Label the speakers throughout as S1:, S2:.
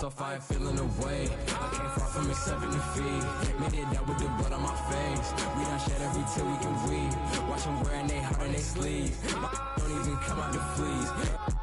S1: myself, I ain't feeling away. I came far from accepting defeat. Made it out with the blood on my face. We done shed every tear we can weep. Watch them wearing they heart in they sleeves. Don't even come out the fleas.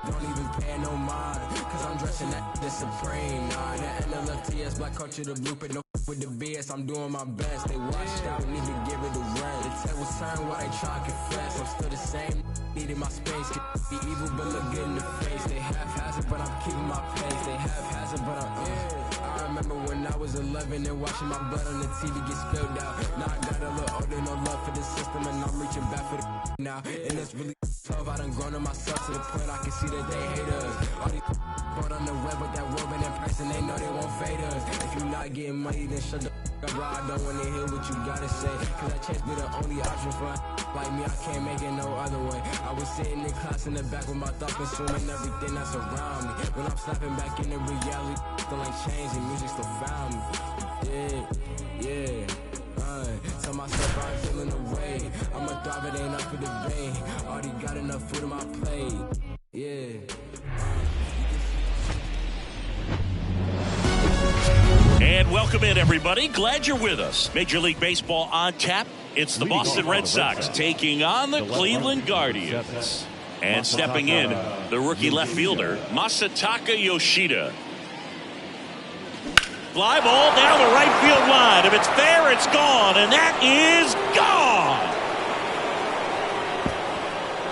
S1: Don't even pay no mind. Cause I'm dressing that the supreme. Nah, the NLFTS, black culture, the blueprint. No with the BS, I'm doing my best. They washed out, need to give it a rest. The tables turn while they try to confess. I'm still the same, needing my space. Can be evil but look good in the face. They haphazard but I'm keeping my pace. They haphazard but I remember when I was 11 and watching my blood on the TV get spilled out. Now I got a little older, no love for the system, and I'm reaching back for the now. And it's really tough, I done grown on myself to the point I can see that they hate us. All these brought on the web with that woman in person, they know they won't fade us. If you not getting money, then shut the up, bro. I don't wanna hear what you gotta say, cause that chance be the only option for like me, I can't make it no other way. I was sitting in class in the back with my thoughts consuming everything that's around me. When I'm snapping back into reality, still ain't changing, music still found me. Yeah. Tell myself I'm feeling away. I'ma thrive, it ain't up for debate. Already got enough food on my plate. Yeah.
S2: And welcome in, everybody. Glad you're with us. Major League Baseball on tap. It's the Boston Red Sox taking on the Cleveland Guardians. And stepping in, the rookie left fielder, Masataka Yoshida. Fly ball down the right field line. If it's fair, it's gone. And that is gone.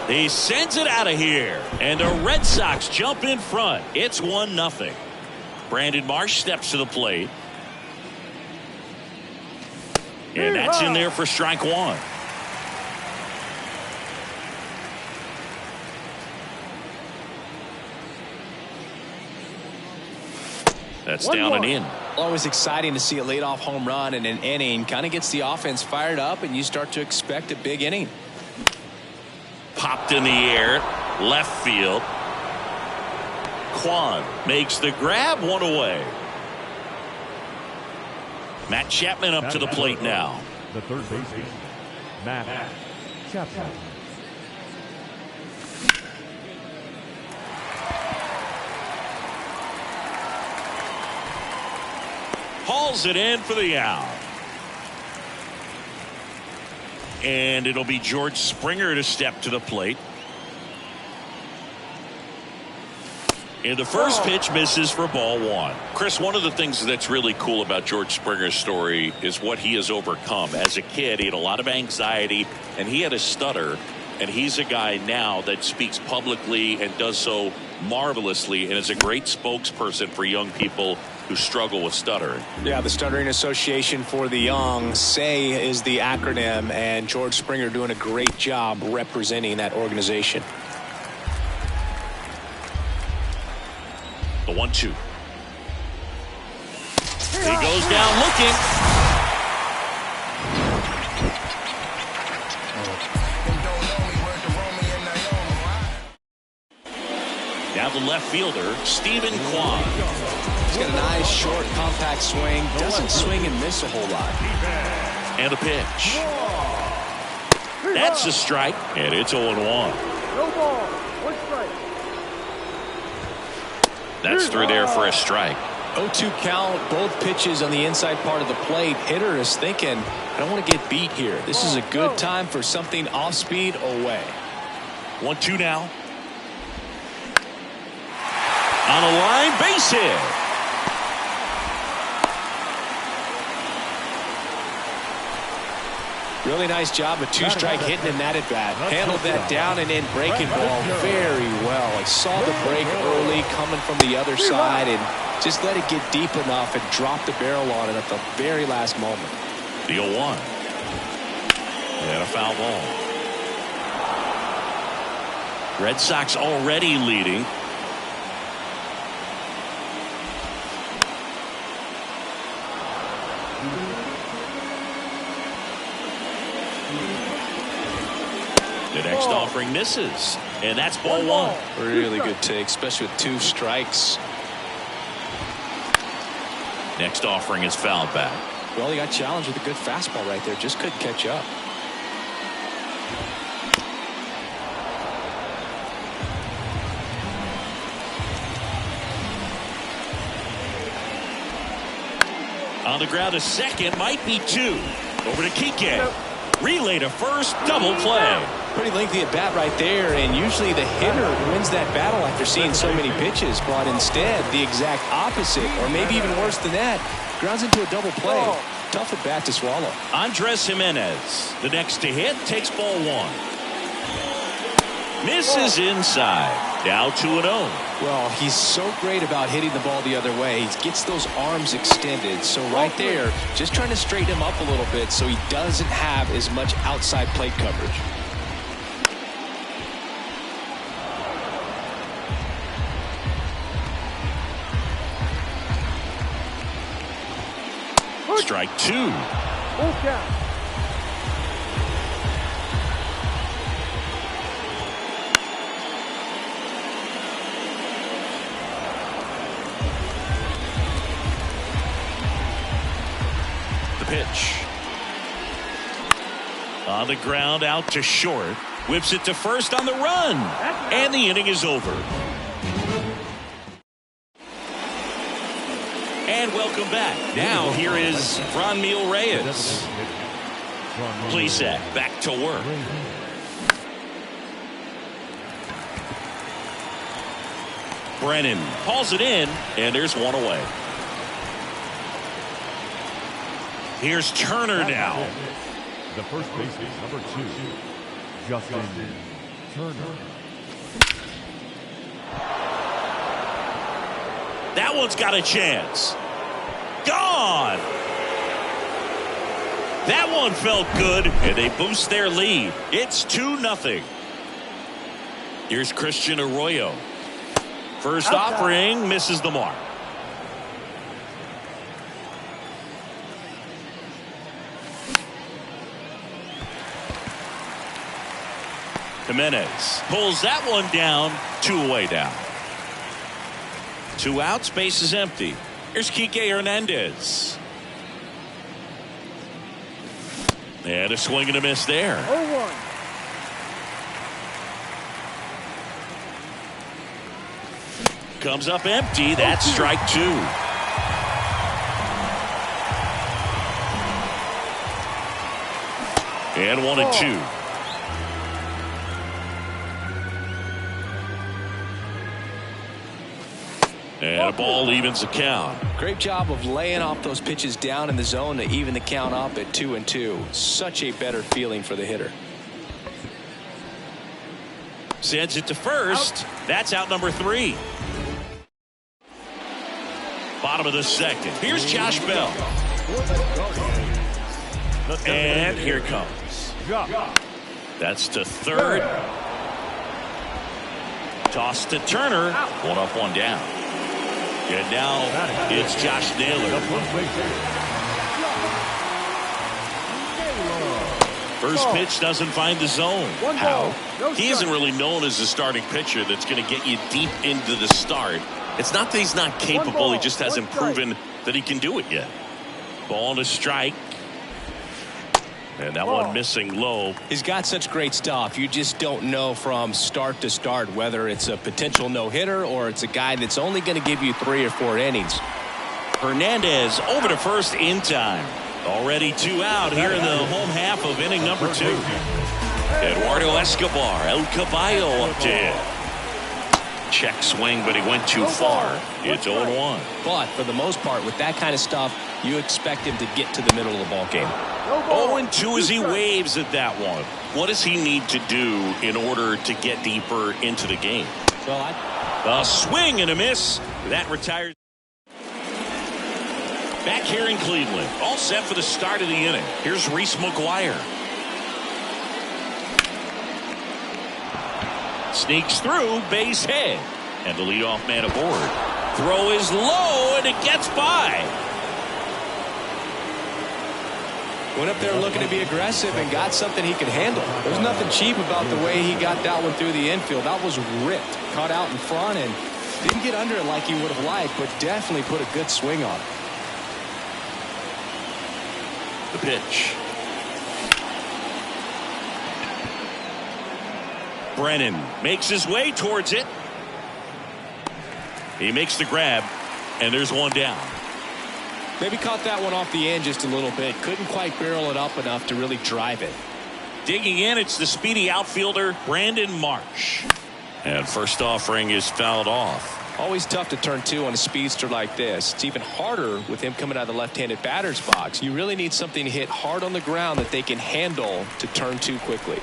S2: He sends it out of here. And the Red Sox jump in front. It's 1-0. Brandon Marsh steps to the plate. And that's in there for strike one. That's down and in.
S3: Always exciting to see a leadoff home run in an inning. Kind of gets the offense fired up, and you start to expect a big inning.
S2: Popped in the air, left field. Kwan makes the grab, one away. Matt Chapman up to the plate now.
S4: The third baseman, Matt Chapman.
S2: Hauls it in for the out. And it'll be George Springer to step to the plate. And the first pitch misses for ball one. Chris, one of the things that's really cool about George Springer's story is what he has overcome. As a kid, he had a lot of anxiety, and he had a stutter. And he's a guy now that speaks publicly and does so marvelously and is a great spokesperson for young people who struggle with stuttering.
S3: Yeah, the Stuttering Association for the Young, SAY is the acronym, and George Springer doing a great job representing that organization.
S2: The 1-2. He goes down looking. Now the left fielder, Stephen Kwan.
S3: He's got a nice, short, compact swing. Doesn't swing and miss a whole lot.
S2: And a pitch. That's a strike, and it's 0-1.
S5: No ball, one strike.
S2: That's through there for a strike.
S3: 0-2 count, both pitches on the inside part of the plate. Hitter is thinking, I don't want to get beat here. This is a good time for something off speed away.
S2: 1-2 now. On a line, base hit.
S3: Really nice job of two-strike hitting in that at-bat. Handled that down and in breaking ball very well. I saw the break early coming from the other side and just let it get deep enough and drop the barrel on it at the very last moment.
S2: The 0-1. And a foul ball. Red Sox already leading. The next offering misses, and that's ball one.
S3: Really good take, especially with two strikes.
S2: Next offering is fouled back.
S3: Well, he got challenged with a good fastball right there. Just couldn't catch up.
S2: On the ground, a second, might be two. Over to Kike. Relay to first, double play.
S3: Pretty lengthy at bat right there, and usually the hitter wins that battle after seeing so many pitches, but instead the exact opposite, or maybe even worse than that, grounds into a double play. Tough at bat to swallow.
S2: Andres Gimenez, the next to hit, takes ball one. Misses inside. Now 2-0.
S3: Well, he's so great about hitting the ball the other way. He gets those arms extended. So right there, just trying to straighten him up a little bit so he doesn't have as much outside plate coverage.
S2: Strike two.
S5: Full count.
S2: Pitch. On the ground, out to short. Whips it to first on the run. And the inning is over. And welcome back. Now here is Franmil Reyes. Plesac back to work. Brennan hauls it in, and there's one away. Here's Turner now.
S4: The first baseman, number 2, Justin Turner.
S2: That one's got a chance. Gone. That one felt good, and they boost their lead. It's 2-0. Here's Christian Arroyo. First offering misses the mark. Gimenez pulls that one down. 2 away down. 2 outs, base is empty. Here's Kike Hernandez. And a swing and a miss there.
S5: 0-1.
S2: Comes up empty. That's strike 2. And 1-2. And a ball evens the count.
S3: Great job of laying off those pitches down in the zone to even the count up at 2-2. Such a better feeling for the hitter.
S2: Sends it to first. That's out number 3. Bottom of the second. Here's Josh Bell. And here comes. That's to third. Toss to Turner. 1 up, 1 down. And now it's Josh Naylor. First pitch doesn't find the zone. How? He isn't really known as a starting pitcher that's going to get you deep into the start. It's not that he's not capable. He just hasn't proven that he can do it yet. Ball and a strike. And that one missing low.
S3: He's got such great stuff. You just don't know from start to start whether it's a potential no-hitter or it's a guy that's only going to give you 3 or 4 innings.
S2: Hernandez over to first in time. Already 2 out here in the home half of inning number 2. Eduardo Escobar, El Caballo up to hit. Check swing, but he went too far. It's 0-1.
S3: But for the most part, with that kind of stuff, you expect him to get to the middle of the ball game.
S2: 0-2 as he waves at that one. What does he need to do in order to get deeper into the game?
S3: Well,
S2: a swing and a miss. That retires. Back here in Cleveland, all set for the start of the inning. Here's Reese McGuire. Sneaks through, base hit. And the leadoff man aboard. Throw is low, and it gets by.
S3: Went up there looking to be aggressive and got something he could handle. There's nothing cheap about the way he got that one through the infield. That was ripped. Caught out in front and didn't get under it like he would have liked, but definitely put a good swing on it.
S2: The pitch. Brennan makes his way towards it. He makes the grab, and there's one down.
S3: Maybe caught that one off the end just a little bit. Couldn't quite barrel it up enough to really drive it.
S2: Digging in, it's the speedy outfielder, Brandon Marsh. And first offering is fouled off.
S3: Always tough to turn two on a speedster like this. It's even harder with him coming out of the left-handed batter's box. You really need something to hit hard on the ground that they can handle to turn two quickly.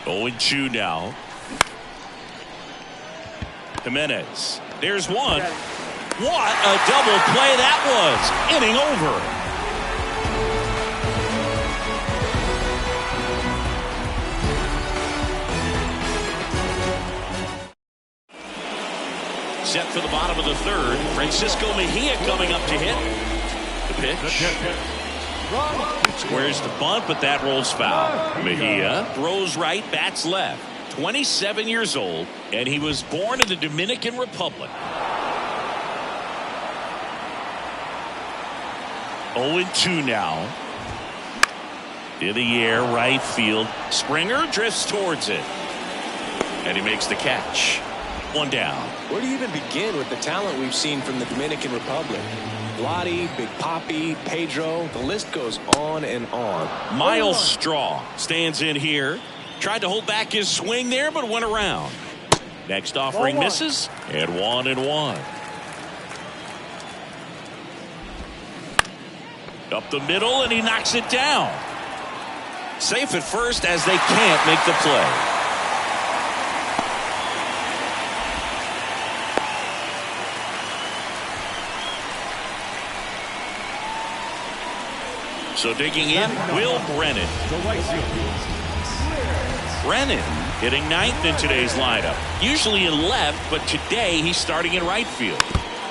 S2: 0-2 now. Jimenez. There's one. What a double play that was. Inning over. Set for the bottom of the third. Francisco Mejia coming up to hit. The pitch. Squares the bunt, but that rolls foul. Mejia throws right, bats left. 27 years old, and he was born in the Dominican Republic. 0-2 now. In the air, right field. Springer drifts towards it. And he makes the catch. One down.
S3: Where do you even begin with the talent we've seen from the Dominican Republic? Lottie, Big Papi, Pedro, the list goes on and on.
S2: Miles Straw stands in here. Tried to hold back his swing there, but went around. Next offering misses, and 1-1. Up the middle, and he knocks it down. Safe at first as they can't make the play. So digging in, Will Brennan. Brennan hitting ninth in today's lineup. Usually in left, but today he's starting in right field.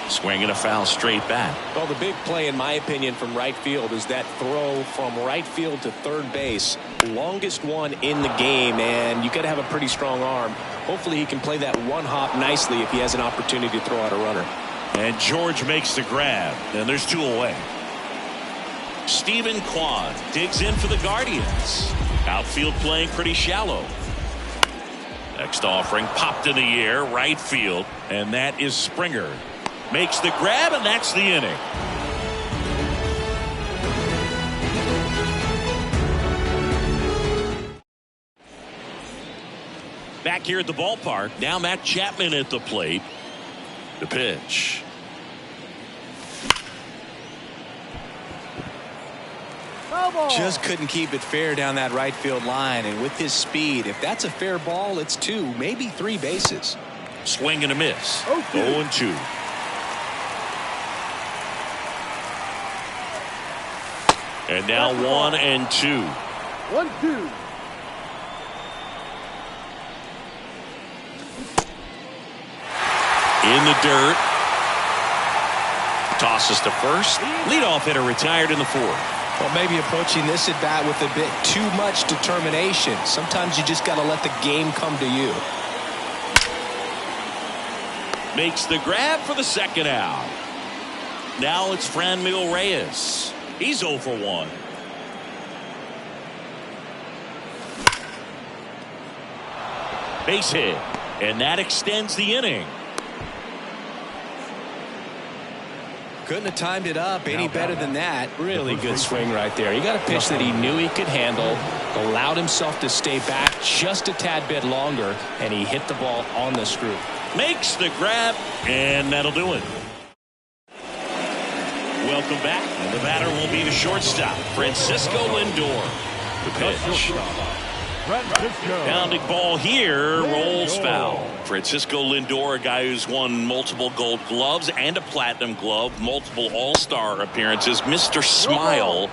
S2: Swinging a foul straight back.
S3: Well, the big play, in my opinion, from right field is that throw from right field to third base. Longest one in the game, and you got to have a pretty strong arm. Hopefully he can play that one hop nicely if he has an opportunity to throw out a runner.
S2: And George makes the grab, and there's two away. Stephen Kwan digs in for the Guardians. Outfield playing pretty shallow. Next offering popped in the air, right field, and that is Springer. Makes the grab, and that's the inning. Back here at the ballpark, now Matt Chapman at the plate. The pitch.
S3: Just couldn't keep it fair down that right field line, and with his speed, if that's a fair ball, it's 2, maybe 3 bases.
S2: Swing and a miss. 0-2. And now 1-2.
S5: 1-2.
S2: In the dirt. Tosses to first. Leadoff hitter retired in the fourth.
S3: Well, maybe approaching this at bat with a bit too much determination. Sometimes you just got to let the game come to you.
S2: Makes the grab for the second out. Now it's Franmil Reyes. He's 0 for 1. Base hit, and that extends the inning.
S3: Couldn't have timed it up any better than that. Really good swing right there. He got a pitch that he knew he could handle, allowed himself to stay back just a tad bit longer, and he hit the ball on the screw.
S2: Makes the grab, and that'll do it. Welcome back, and the batter will be the shortstop, Francisco Lindor. The pitch. Pounding ball here, rolls foul. Francisco Lindor, a guy who's won multiple gold gloves and a platinum glove, multiple all-star appearances. Mr. Smile,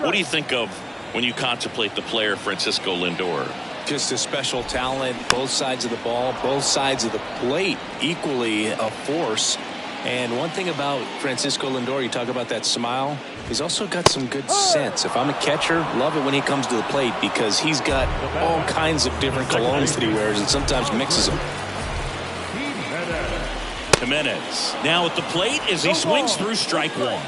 S2: what do you think of when you contemplate the player Francisco Lindor?
S3: Just a special talent, both sides of the ball, both sides of the plate, equally a force. And one thing about Francisco Lindor, you talk about that smile, he's also got some good sense. If I'm a catcher, love it when he comes to the plate because he's got all kinds of different colognes that he wears and sometimes mixes them.
S2: Jimenez now at the plate as he swings through strike one.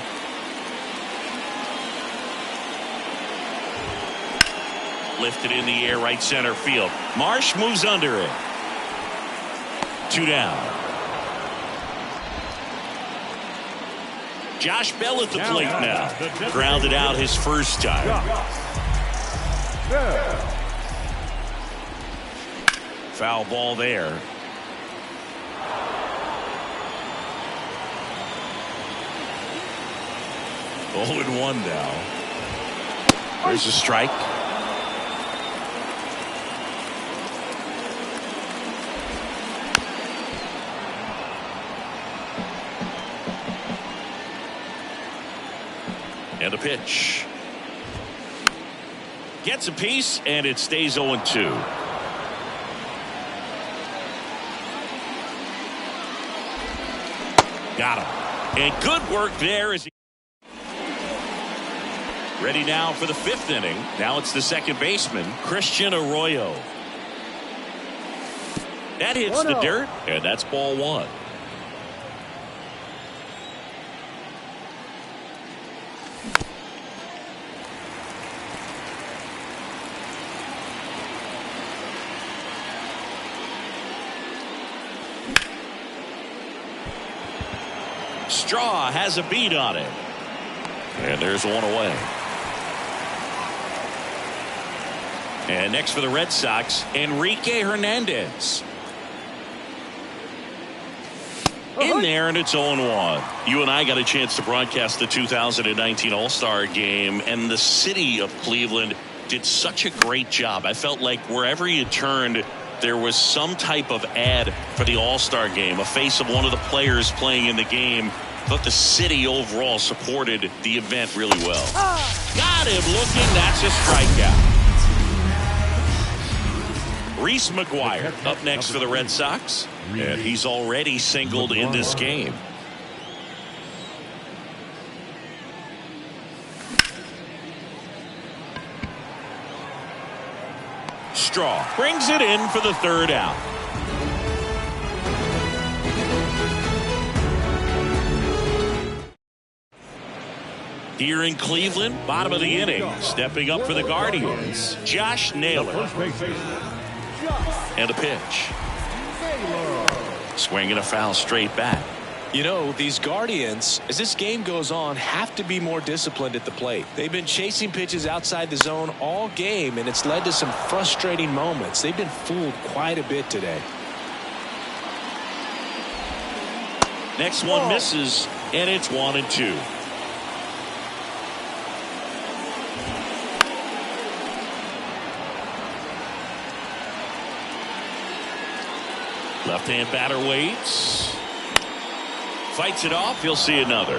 S2: Lifted in the air, right center field. Marsh moves under it. 2 down. Josh Bell at the plate now. Grounded out his first time. Foul ball there. 0-1 now. There's a strike. And a pitch. Gets a piece, and it stays 0-2. Got him. And good work there as he ready now for the 5th inning. Now it's the second baseman, Christian Arroyo. That hits the dirt, and that's ball 1. Straw has a beat on it. And there's one away. And next for the Red Sox, Enrique Hernandez. In there, and it's 0-1. You and I got a chance to broadcast the 2019 All-Star Game, and the city of Cleveland did such a great job. I felt like wherever you turned, there was some type of ad for the All-Star Game, a face of one of the players playing in the game. But the city overall supported the event really well. Got him looking. That's a strikeout. Reese McGuire up next for the Red Sox. And he's already singled in this game. Straw brings it in for the 3rd out. Here in Cleveland, bottom of the inning, stepping up for the Guardians, Josh Naylor. And a pitch. Swinging a foul straight back.
S3: You know, these Guardians, as this game goes on, have to be more disciplined at the plate. They've been chasing pitches outside the zone all game, and it's led to some frustrating moments. They've been fooled quite a bit today.
S2: Next one misses, and it's 1-2. Left-hand batter waits. Fights it off. He'll see another.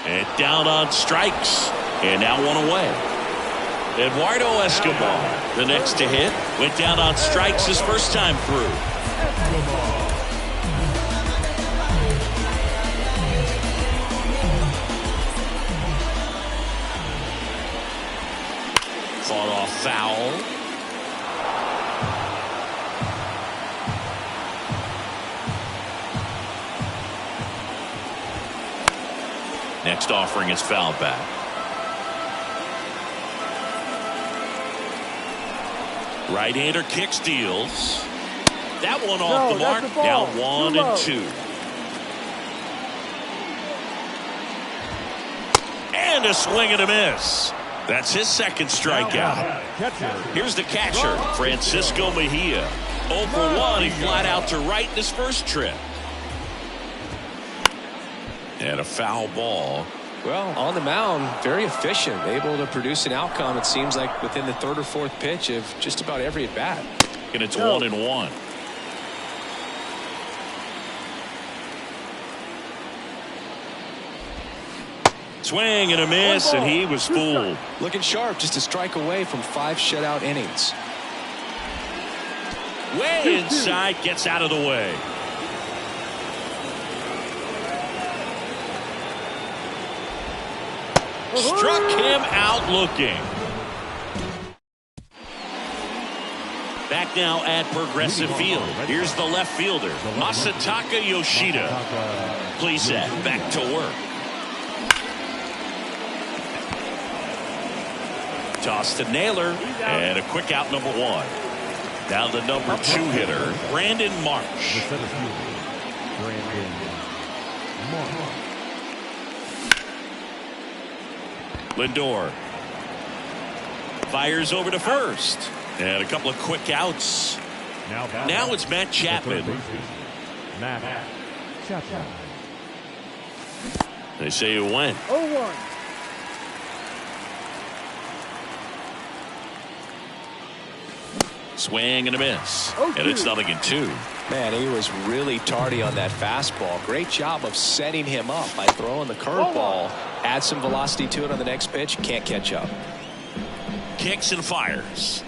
S2: And down on strikes. And now one away. Eduardo Escobar, the next to hit, went down on strikes his first time through. Fought off foul. Next offering is fouled back. Right-hander kick steals. That one off the mark. Now 1-2. And a swing and a miss. That's his second strikeout. Here's the catcher, Francisco Mejia. 0 for 1. He flat out to right in his first trip. And a foul ball.
S3: Well, on the mound, very efficient, able to produce an outcome, it seems like, within the 3rd or 4th pitch of just about every at-bat.
S2: And it's 1-1. Swing and a miss, and he was fooled.
S3: Looking sharp, just a strike away from 5 shutout innings.
S2: Way inside, gets out of the way. Struck him out looking. Back now at Progressive Field. Here's the left fielder, Masataka Yoshida. Please set, back to work. Toss to Naylor, and a quick out, number 1. Now the number 2 hitter, Brandon Marsh.
S4: The center fielder, Brandon Marsh.
S2: Lindor fires over to first. And a couple of quick outs. Now it's Matt Chapman.
S4: Matt Chapman.
S2: They say it went.
S5: 0-1.
S2: Swing and a miss. And it's 0-2.
S3: Man, he was really tardy on that fastball. Great job of setting him up by throwing the curveball. Add some velocity to it on the next pitch. Can't catch up.
S2: Kicks and fires.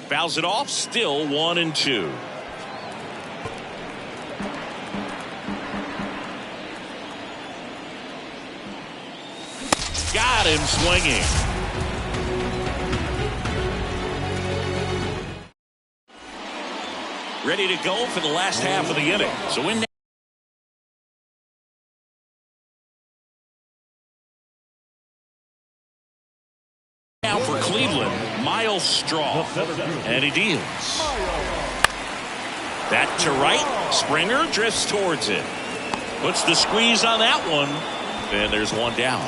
S2: Fouls it off. Still 1-2. Got him swinging. Ready to go for the last half of the inning. So in now for Cleveland, Miles Straw. And he deals. That to right. Springer drifts towards it. Puts the squeeze on that one. And there's one down.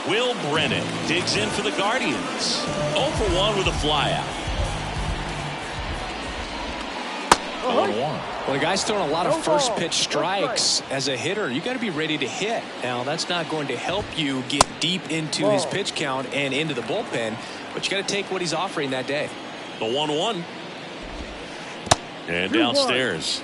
S2: Will Brennan digs in for the Guardians. 0 for 1 with a flyout. 0-1.
S3: Well, the guy's throwing a lot of first pitch strikes. As a hitter, you got to be ready to hit. Now, that's not going to help you get deep into his pitch count and into the bullpen, but you got to take what he's offering that day.
S2: The 1-1. And downstairs.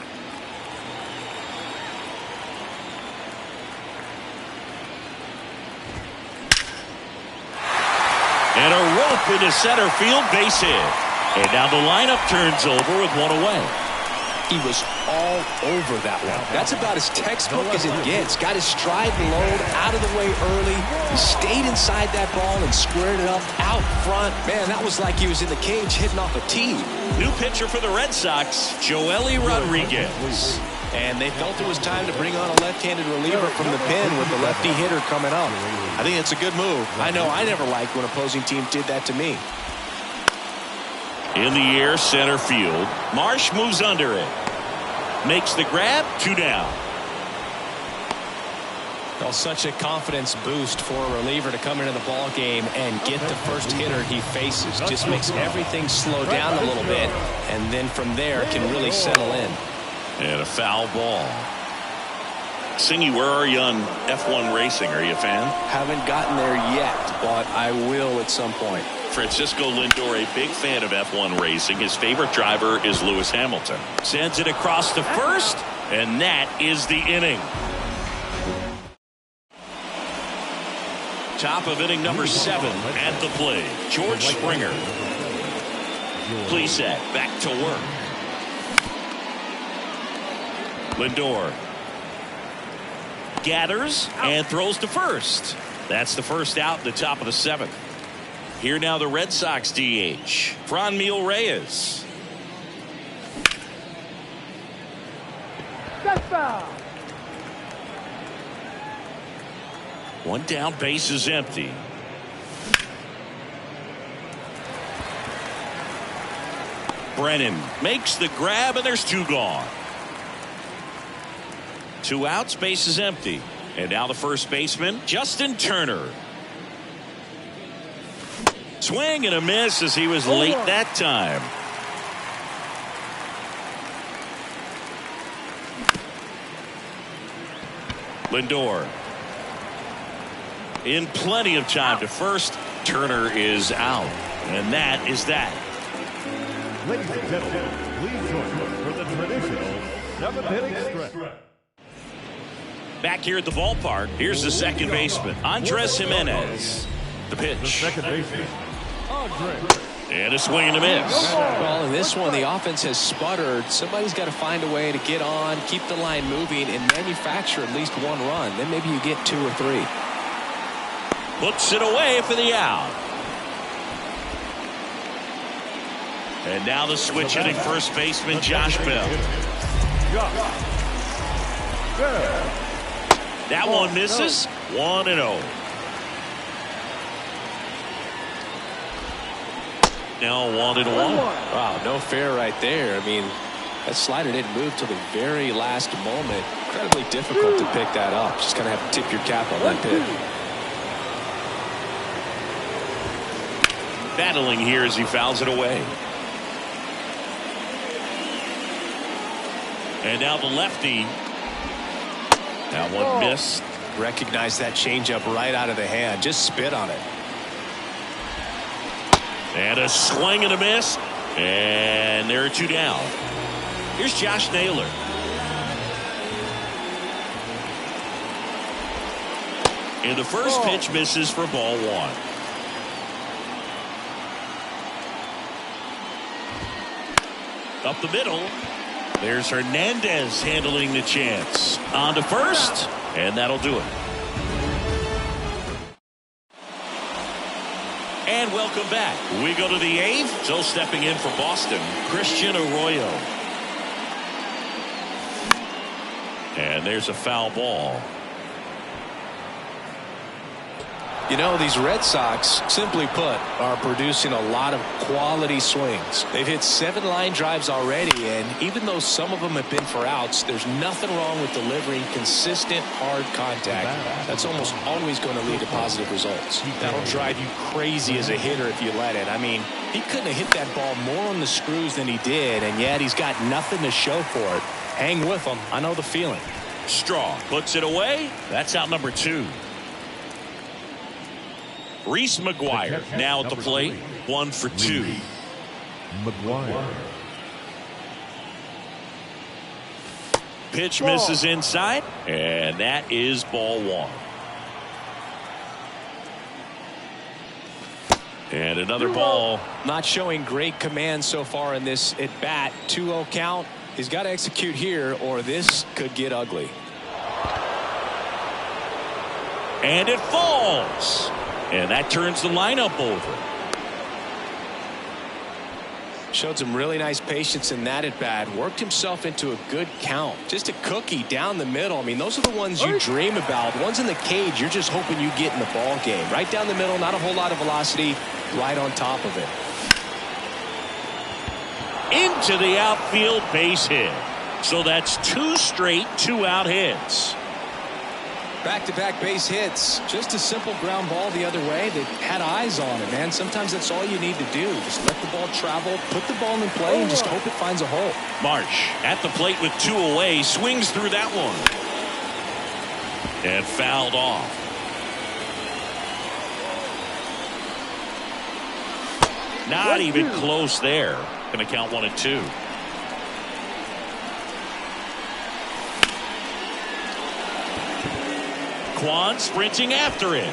S2: And a rope into center field, base hit. And now the lineup turns over with one away.
S3: He was all over that one. That's about as textbook as it gets. Got his stride load out of the way early. He stayed inside that ball and squared it up out front. Man, that was like he was in the cage hitting off a tee.
S2: New pitcher for the Red Sox, Joely Rodriguez.
S3: And they felt it was time to bring on a left-handed reliever from the pen with the lefty hitter coming up. I think it's a good move. I know I never liked when opposing teams did that to me.
S2: In the air, center field. Marsh moves under it. Makes the grab, 2 down.
S3: Well, such a confidence boost for a reliever to come into the ball game and get the first hitter he faces. Just makes everything slow down a little bit, and then from there can really settle in.
S2: And a foul ball. Singy, where are you on F1 racing? Are you a fan?
S3: Haven't gotten there yet, but I will at some point.
S2: Francisco Lindor, a big fan of F1 racing. His favorite driver is Lewis Hamilton. Sends it across to first, and that is the inning. Top of inning number 7 at the plate. George Springer. Plesac back to work. Lindor gathers and throws to first. That's the first out in the top of the 7th. Here now the Red Sox DH, Franmil Reyes. One down, base is empty. Brennan makes the grab, and there's 2 gone. 2 outs, base is empty. And now the first baseman, Justin Turner. Swing and a miss as he was late that time. Lindor in plenty of time to first. Turner is out, and that is that.
S4: Ladies and gentlemen, please join us for the traditional 7th-inning stretch.
S2: Back here at the ballpark, here's the second baseman, Andres Jimenez. The pitch.
S4: The second baseman,
S2: and a swing and a miss.
S3: Well, in this one, the offense has sputtered. Somebody's got to find a way to get on, keep the line moving, and manufacture at least 1 run. Then maybe you get 2 or 3.
S2: Puts it away for the out. And now the switch hitting first baseman, Josh Bell. That one misses. 1-0. Now 1-1.
S3: Wow, no fair right there. I mean, that slider didn't move till the very last moment. Incredibly difficult to pick that up. Just kind of have to tip your cap on that pitch.
S2: Battling here as he fouls it away. And now the lefty. That one missed.
S3: Recognize that changeup right out of the hand. Just spit on it.
S2: And a swing and a miss. And there are 2 down. Here's Josh Naylor. And the first pitch misses for ball 1. Up the middle. There's Hernandez handling the chance. On to first. And that'll do it. And welcome back. We go to the 8th. So stepping in for Boston, Christian Arroyo. And there's a foul ball.
S3: You know, these Red Sox, simply put, are producing a lot of quality swings. They've hit 7 line drives already, and even though some of them have been for outs, there's nothing wrong with delivering consistent, hard contact. That's almost always going to lead to positive results.
S6: That'll drive you crazy as a hitter if you let it. I mean, he couldn't have hit that ball more on the screws than he did, and yet he's got nothing to show for it. Hang with him. I know the feeling.
S2: Straw puts it away. That's out number 2. Reese McGuire now at the plate. 1 for 2.
S4: McGuire.
S2: Pitch misses inside, and that is ball 1. And another ball.
S3: Not showing great command so far in this at bat. 2-0 count. He's got to execute here, or this could get ugly.
S2: And it falls. And that turns the lineup over.
S3: Showed some really nice patience in that at bat. Worked himself into a good count. Just a cookie down the middle. I mean, those are the ones you dream about. The ones in the cage, you're just hoping you get in the ball game. Right down the middle, not a whole lot of velocity. Right on top of it.
S2: Into the outfield, base hit. So that's 2 straight 2-out hits.
S3: Back-to-back base hits. Just a simple ground ball the other way that had eyes on it, man. Sometimes that's all you need to do. Just let the ball travel, put the ball in play, and just hope it finds a hole.
S2: Marsh at the plate with 2 away. Swings through that one. And fouled off. Not even close there. Going to count 1-2. Kwan sprinting after it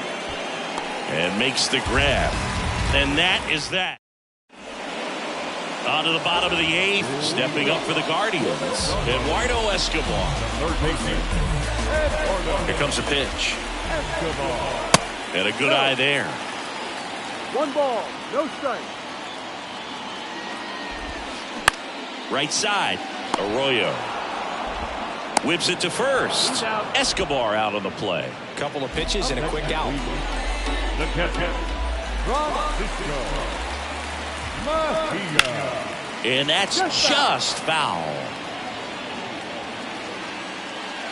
S2: and makes the grab, and that is that. On to the bottom of the 8th, stepping up for the Guardians, Eduardo Escobar. Here comes a pitch, and a good eye there.
S5: 1 ball, no strike.
S2: Right side, Arroyo. Whips it to first. Escobar out on the play.
S3: Couple of pitches and a quick out.
S4: The catcher, Francisco Mejia.
S2: And that's just foul.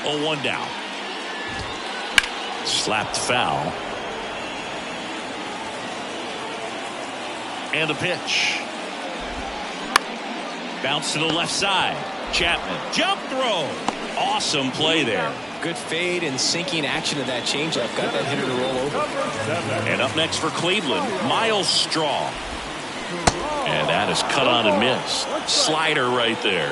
S2: 0-1 down. Slapped foul. And the pitch. Bounce to the left side. Chapman. Jump throw. Awesome play there.
S3: Good fade and sinking action of that changeup. Got that hitter to roll over.
S2: And up next for Cleveland, Miles Straw. And that is cut on and missed. Slider right there.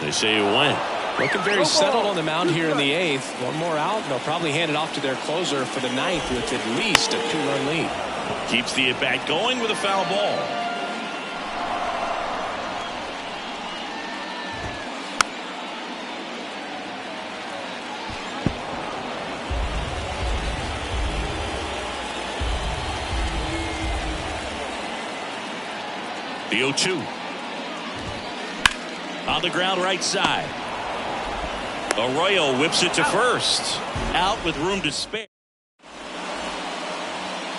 S2: They say it went.
S3: Looking very settled on the mound here in the 8th. 1 more out, and they'll probably hand it off to their closer for the 9th with at least a 2-run lead.
S2: Keeps the at-bat going with a foul ball. The 0-2. On the ground right side. Arroyo whips it to first. Out with room to spare.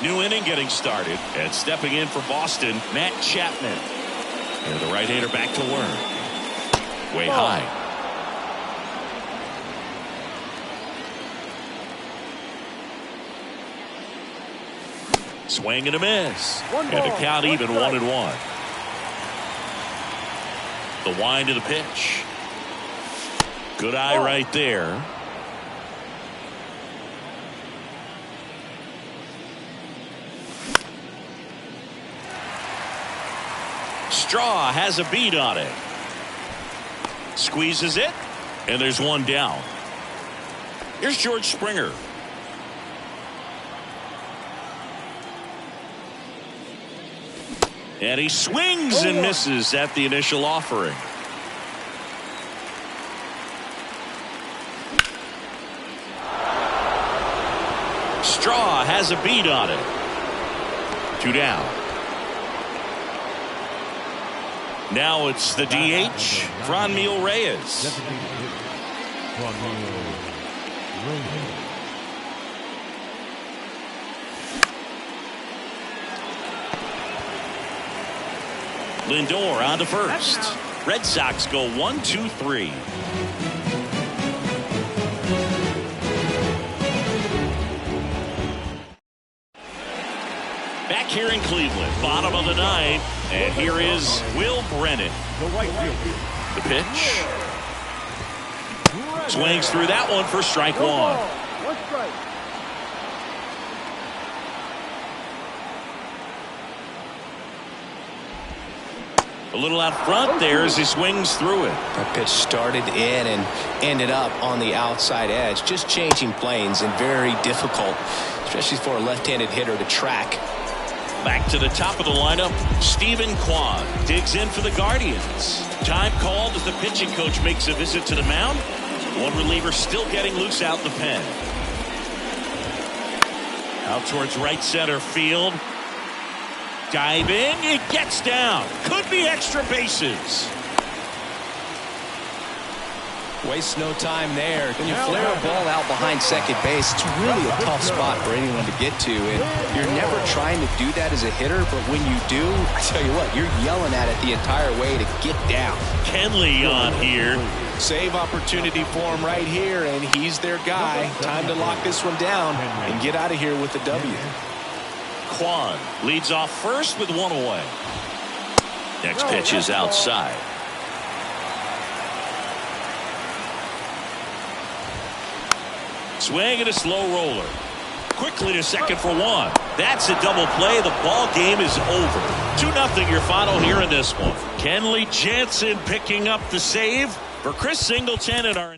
S2: New inning getting started, and stepping in for Boston, Matt Chapman. And the right-hander back to work. Way high. Swing and a miss. And the count even 1-1. The wind of the pitch. Good eye right there. Straw has a beat on it. Squeezes it, and there's one down. Here's George Springer. And he swings and misses at the initial offering. Straw has a beat on it. 2 down. Now it's the DH, Franmil Reyes. Lindor on to first. Red Sox go 1-2-3. Back here in Cleveland, bottom of the 9th, and here is Will Brennan.
S4: The right fielder.
S2: The pitch. Swings through that one for strike 1.
S5: One strike.
S2: A little out front there as he swings through it.
S3: That pitch started in and ended up on the outside edge. Just changing planes and very difficult, especially for a left-handed hitter to track.
S2: Back to the top of the lineup, Stephen Kwan digs in for the Guardians. Time called as the pitching coach makes a visit to the mound. One reliever still getting loose out in the pen. Out towards right center field. Diving, it gets down. Could be extra bases.
S3: Waste no time there. When you flare a ball out behind second base, it's really a tough spot for anyone to get to, and you're never trying to do that as a hitter, but when you do, I tell you what, you're yelling at it the entire way to get down.
S2: Kenley on here.
S3: Save opportunity for him right here, and he's their guy. Time to lock this one down and get out of here with the W.
S2: Kwan leads off first with 1 away. Next pitch is outside. Swing and a slow roller. Quickly to second for 1. That's a double play. The ball game is over. 2-0 your final here in this one. Kenley Jansen picking up the save for Chris Singleton and our